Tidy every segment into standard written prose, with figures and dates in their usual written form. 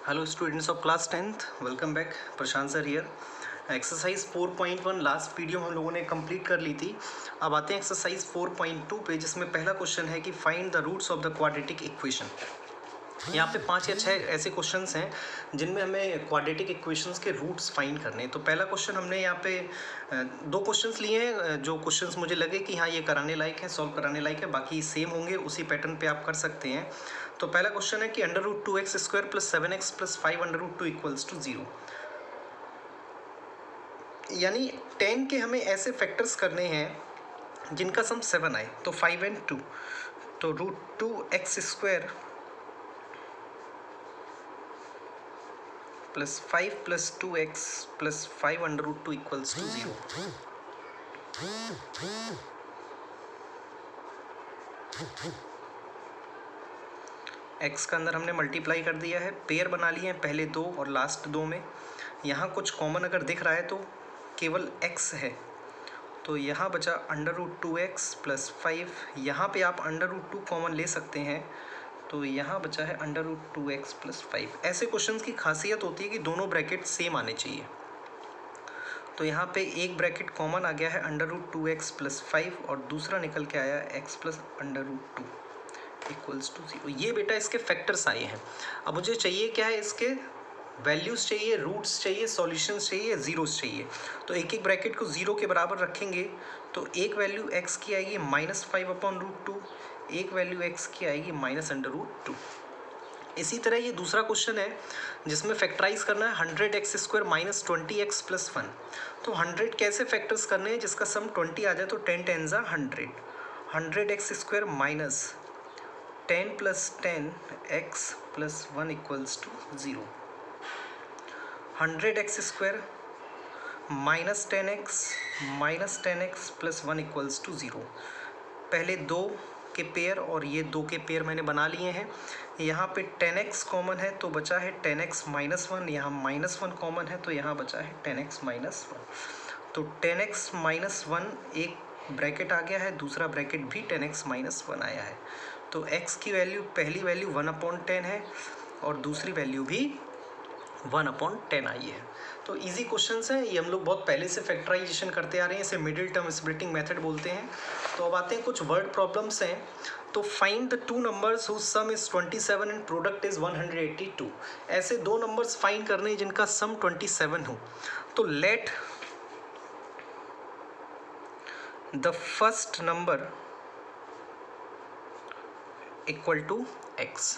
Hello students of class 10th, welcome back. Prashant sir here. Exercise 4.1 last video हम लोगों ने complete कर ली थी। अब आते हैं एक्सरसाइज 4.2 पे, जिसमें पहला क्वेश्चन है कि find the roots of the quadratic equation. यहाँ पे 5 या 6 ऐसे क्वेश्चंस हैं जिनमें हमें क्वाड्रेटिक इक्वेशंस के रूट्स फाइंड करने हैं। तो पहला क्वेश्चन हमने यहाँ पे दो क्वेश्चंस लिए हैं जो क्वेश्चंस मुझे लगे कि हाँ ये कराने लायक है, सॉल्व कराने लायक है। बाकी सेम होंगे, उसी पैटर्न पे आप कर सकते हैं। तो पहला क्वेश्चन है कि √2x² + 7x + 5√2 = 0। यानी 10 के हमें ऐसे फैक्टर्स करने हैं जिनका सम 7 आए। तो 5 and 2, तो √2x² + 5 + 2x + 5√2 = 0। x का अंदर हमने मल्टीप्लाई कर दिया है, पेयर बना लिए हैं पहले दो और लास्ट दो में। यहाँ कुछ कॉमन अगर दिख रहा है तो केवल x है, तो यहाँ बचा √2x + 5। यहाँ पे आप √2 कॉमन ले सकते हैं, तो यहाँ बचा है √2x + 5। ऐसे क्वेश्चंस की खासियत होती है कि दोनों ब्रैकेट सेम आने चाहिए। तो यहाँ पे एक ब्रैकेट कॉमन आ गया है √2x + 5 और दूसरा निकल के आया x + √2 = 0। ये बेटा इसके फैक्टर्स आए हैं। अब मुझे चाहिए क्या है, इसके वैल्यूज़ चाहिए, रूट्स चाहिए, सॉल्यूशंस चाहिए, ज़ीरोस चाहिए। तो एक एक ब्रैकेट को 0 के बराबर रखेंगे तो एक वैल्यू x की आएगी -5/√2, एक वैल्यू x की आएगी -√2। इसी तरह ये दूसरा क्वेश्चन है जिसमें फैक्टराइज करना है 100x² - 20x + 1। तो 100 कैसे फैक्टर्स करने हैं जिसका सम 20 आ जाए, तो 10 10 100, 100x² - 10 + 10x + 1 = 0। 100x² - 10x - 10x + 1 = 0। पहले दो के पेयर और ये दो के पेयर मैंने बना लिए हैं। यहाँ पे 10x कॉमन है तो बचा है 10x - 1। यहाँ -1 कॉमन है तो यहाँ बचा है 10x - 1। तो 10x - 1 एक ब्रैकेट आ गया है, दूसरा ब्रैकेट भी 10x - 1 आया है। तो x की वैल्यू, पहली वैल्यू 1/10 है और दूसरी वैल्यू भी 1/10 आई है। तो इजी क्वेश्चंस हैं ये, हम लोग बहुत पहले से फैक्टराइजेशन करते आ रहे हैं, इसे मिडिल टर्म स्प्लिटिंग मेथड बोलते हैं। तो अब आते हैं कुछ वर्ड प्रॉब्लम्स हैं। तो find the two numbers whose sum is 27 and product is 182। ऐसे दो नंबर्स फाइंड करने हैं जिनका सम 27 हो। तो let the first number equal to x।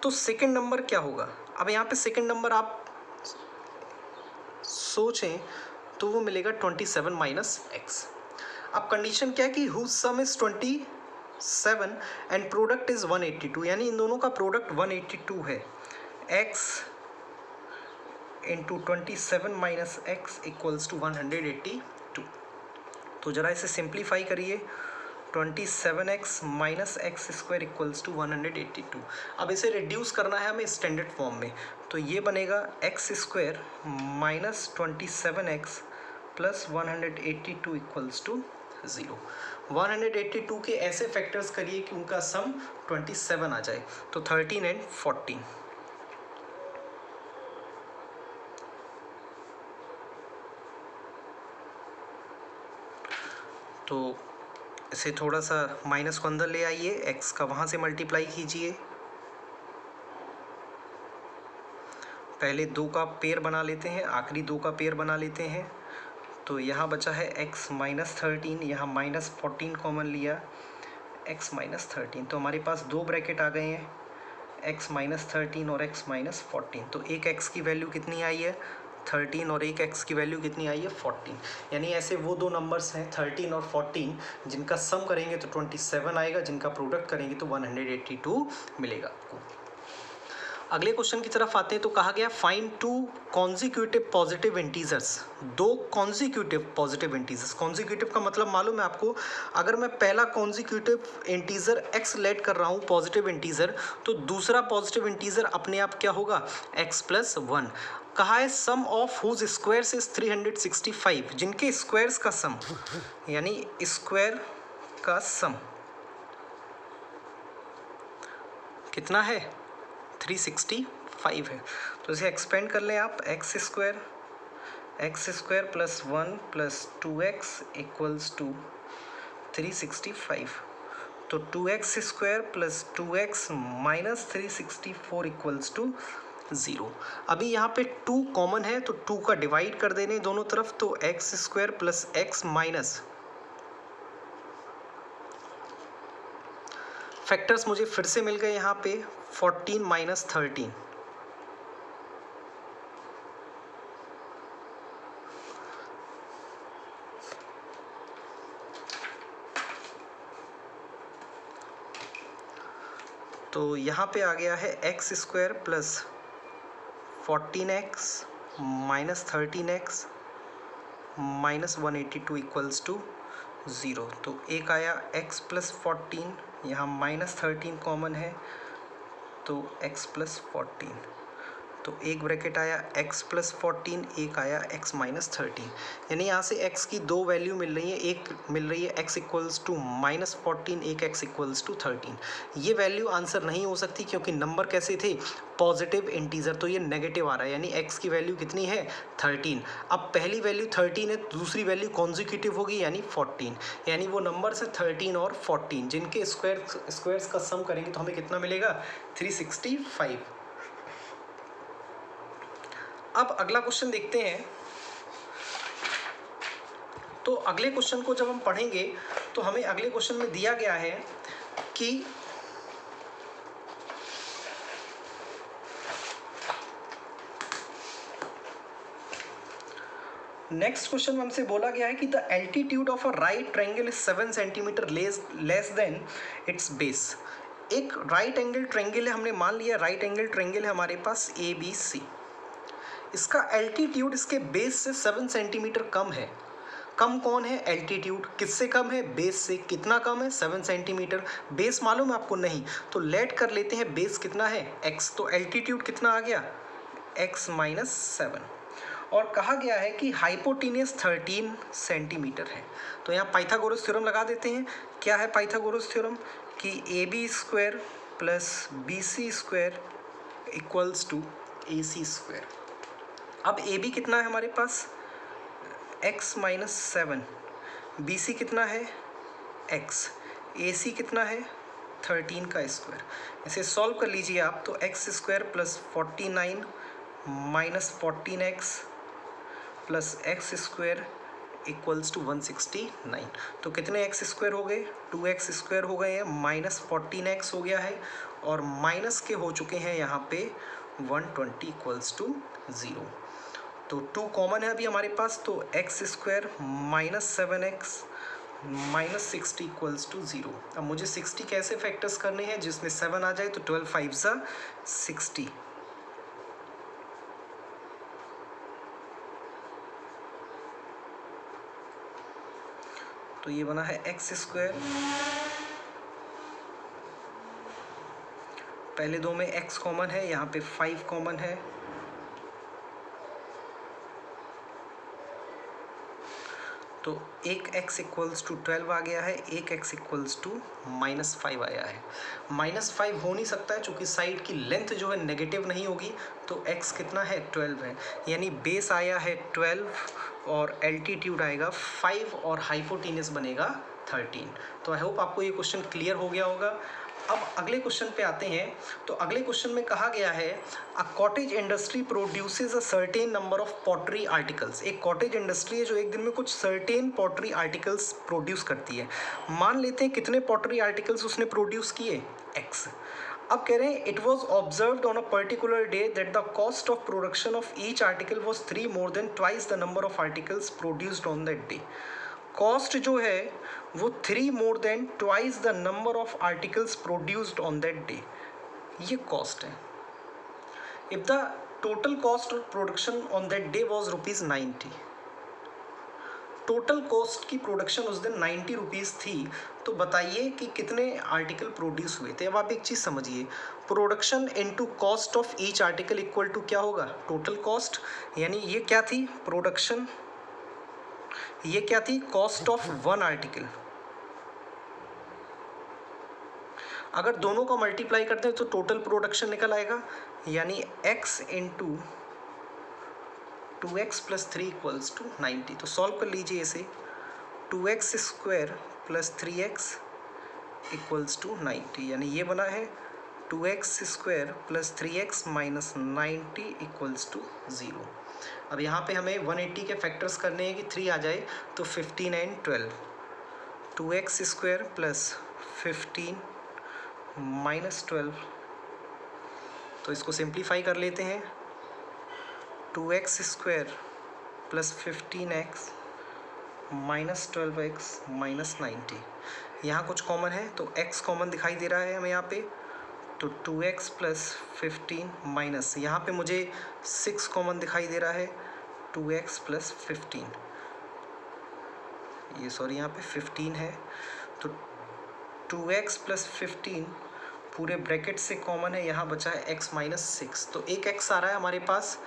तो सेकेंड नंबर क्या होगा? अब यहाँ पे सेकेंड नंबर आप सोचें तो वो मिलेगा 27 - x। अब कंडीशन क्या है कि whose sum is 27 and product is 182, यानी इन दोनों का प्रोडक्ट 182 है। x × 27 - x = 182। तो ज़रा इसे सिंप्लीफाई करिए। 27x - x² = 182। अब इसे रिड्यूस करना है हमें स्टैंडर्ड फॉर्म में, तो ये बनेगा x² - 27x + 182 = 0। 182 के ऐसे फैक्टर्स करिए कि उनका सम 27 आ जाए। तो 13 and 14। तो इसे थोड़ा सा माइनस को अंदर ले आइए, x का वहाँ से मल्टीप्लाई कीजिए। पहले दो का पेयर बना लेते हैं, आखिरी दो का पेयर बना लेते हैं। तो यहाँ बचा है x - 13, यहाँ -14 कॉमन लिया, x - 13। तो हमारे पास दो ब्रैकेट आ गए हैं, x - 13 और x - 14। तो एक x की वैल्यू कितनी आई है? 13 और एक x की वैल्यू कितनी आई है? 14। यानी ऐसे वो दो नंबर्स हैं 13 और 14 जिनका सम करेंगे तो 27 आएगा, जिनका प्रोडक्ट करेंगे तो 182 मिलेगा आपको। अगले क्वेश्चन की तरफ आते हैं। तो कहा गया find two consecutive positive integers. दो कॉन्जिक्यूटिव पॉजिटिव इंटीजर्स। कॉन्जिक्यूटिव का मतलब मालूम है आपको? अगर मैं पहला कॉन्जिक्यूटिव इंटीजर x लेट कर रहा हूँ पॉजिटिव इंटीजर, तो दूसरा पॉजिटिव इंटीजर अपने आप क्या होगा? x + 1। कहा है सम ऑफ हुज स्क्वायर्स इज 365, जिनके स्क्वायर्स का सम, यानी स्क्वायर का सम कितना है? 365। 5 है। तो इसे एक्सपेंड कर लें आप, x square plus 1 plus 2x equals to 365। तो 2x square plus 2x minus 364 equals to 0। अभी यहाँ पे 2 कॉमन है तो 2 का डिवाइड कर देने दोनों तरफ, तो x square plus x minus factors मुझे फिर से मिल गए यहाँ पे 14 माइनस 13। तो यहाँ पे आ गया है x square plus 14x minus 13x minus 182 equals to 0। तो एक आया x प्लस 14, यहाँ माइनस 13 कॉमन है तो x प्लस 14, तो एक ब्रैकेट आया x प्लस 14, एक आया x माइनस 13। यानी यहाँ से x की दो वैल्यू मिल रही है, एक मिल रही है x इक्वल्स टू माइनस 14, एक x इक्वल्स टू 13। ये वैल्यू आंसर नहीं हो सकती क्योंकि नंबर कैसे थे, पॉजिटिव इंटीजर, तो ये नेगेटिव आ रहा है, यानी x की वैल्यू कितनी है 13। अब पहली वैल्यू 13 है, दूसरी वैल्यू कॉन्जिक्यूटिव होगी यानी 14, यानी वो नंबर से 13 और 14 जिनके स्क्वायर्स का सम करेंगे तो हमें कितना मिलेगा 365। अब अगला क्वेश्चन देखते हैं। तो अगले क्वेश्चन को जब हम पढ़ेंगे तो हमें अगले क्वेश्चन में दिया गया है कि नेक्स्ट क्वेश्चन में हमसे बोला गया है कि the altitude of a right triangle is 7 centimetre less than it's base. एक राइट एंगल ट्रायंगल है, हमने मान लिया राइट एंगल ट्रायंगल है हमारे पास ABC। इसका एल्टीट्यूड इसके बेस से 7 सेंटीमीटर कम है। कम कौन है, एल्टीट्यूड। किससे कम है, बेस से। कितना कम है, 7 सेंटीमीटर। बेस मालूम है आपको, नहीं, तो लेट कर लेते हैं बेस कितना है x, तो एल्टीट्यूड कितना आ गया x माइनस 7। और कहा गया है कि हाइपोटेनियस 13 सेंटीमीटर है। तो यहाँ पाइथागोरस थ्योरम लगा देते हैं। क्या है पाइथागोरस थ्योरम कि AB square plus BC square equals to AC square. अब AB कितना है हमारे पास x माइनस 7, BC कितना है x, AC कितना है 13 का स्क्वायर। इसे सॉल्व कर लीजिए आप, तो x square plus 49 minus 14x plus x square equals to 169। तो कितने एक्स स्क्वायर हो गए, 2x स्क्वायर हो गए हैं, माइनस 14x हो गया है, और माइनस के हो चुके हैं यहाँ पे 120 इक्वल्स टू 0। तो 2 कॉमन है अभी हमारे पास, तो x square minus 7x minus 60 equals to 0। अब मुझे 60 कैसे फैक्टर्स करने हैं, जिसमें 7 आ जाए, तो 12 5 सा 60। तो ये बना है एक्स स्क्वायर, पहले दो में x कॉमन है, यहाँ पे 5 कॉमन है, तो एक x इक्वल्स टू 12 आ गया है, एक x इक्वल्स टू माइनस 5 आया है। माइनस 5 हो नहीं सकता है क्योंकि साइड की लेंथ जो है नेगेटिव नहीं होगी, तो x कितना है 12 है, यानी बेस आया है 12 और एल्टीट्यूड आएगा 5 और हाइपोटेनियस बनेगा 13। तो आई होप आपको ये क्वेश्चन क्लियर हो गया होगा। अब अगले क्वेश्चन पे आते हैं। तो अगले क्वेश्चन में कहा गया है a cottage industry produces a certain number of pottery articles. एक कॉटेज इंडस्ट्री है जो एक दिन में कुछ सर्टेन पॉटरी आर्टिकल्स प्रोड्यूस करती है। मान लेते हैं कितने पॉटरी आर्टिकल्स उसने प्रोड्यूस किए, x। अब कह रहे हैं it was observed on a particular day that the cost of production of each article was 3 more than twice the number of articles produced on that day. Cost जो है वो 3 more than twice the number of articles produced on that day, ये cost है। If the total cost of production on that day was ₹90, total cost की production उस दिन 90 rupees थी, तो बताइए कि कितने आर्टिकल प्रोड्यूस हुए थे। अब आप एक चीज़ समझिए, production into cost of each article equal to क्या होगा, टोटल कॉस्ट। यानी ये क्या थी प्रोडक्शन, ये क्या थी कॉस्ट ऑफ वन आर्टिकल। अगर दोनों का मल्टीप्लाई करते हैं तो टोटल प्रोडक्शन निकल आएगा, यानी x into 2x plus 3 equals to 90। तो सॉल्व कर लीजिए इसे। 2x square plus 3x equals to 90, यानी ये बना है 2x square plus 3x minus 90 equals to 0। अब यहाँ पे हमें 180 के फैक्टर्स करने हैं कि 3 आ जाए, तो 15 and 12, 2x square plus 15 minus 12, तो इसको सिंप्लीफाई कर लेते हैं। 2x square plus 15x minus 12x minus 90, यहाँ कुछ कॉमन है तो x कॉमन दिखाई दे रहा है हमें यहाँ पे, तो 2x प्लस 15 माइनस, यहाँ पे मुझे 6 कॉमन दिखाई दे रहा है, 2x प्लस 15, ये सॉरी यहाँ पे 15 है, तो 2x प्लस 15 पूरे ब्रैकेट से कॉमन है, यहाँ बचा है x माइनस 6, तो एक x आ रहा है हमारे पास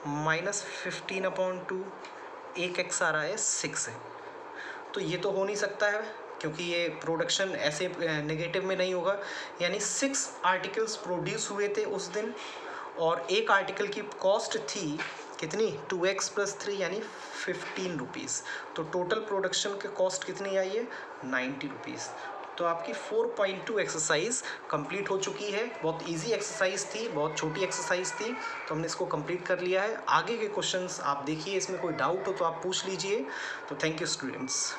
माइनस 15/2, एक x आ रहा है 6 है। तो ये तो हो नहीं सकता है क्योंकि ये प्रोडक्शन ऐसे नेगेटिव में नहीं होगा, यानी 6 आर्टिकल्स प्रोड्यूस हुए थे उस दिन और एक आर्टिकल की कॉस्ट थी कितनी, 2x प्लस 3 यानी 15 रुपीज़। तो टोटल प्रोडक्शन की कॉस्ट कितनी आई है, 90 रुपीज़। तो आपकी 4.2 एक्सरसाइज कंप्लीट हो चुकी है। बहुत इजी एक्सरसाइज थी, बहुत छोटी एक्सरसाइज थी, तो हमने इसको कंप्लीट कर लिया है। आगे के क्वेश्चंस आप देखिए, इसमें कोई डाउट हो तो आप पूछ लीजिए। तो थैंक यू स्टूडेंट्स।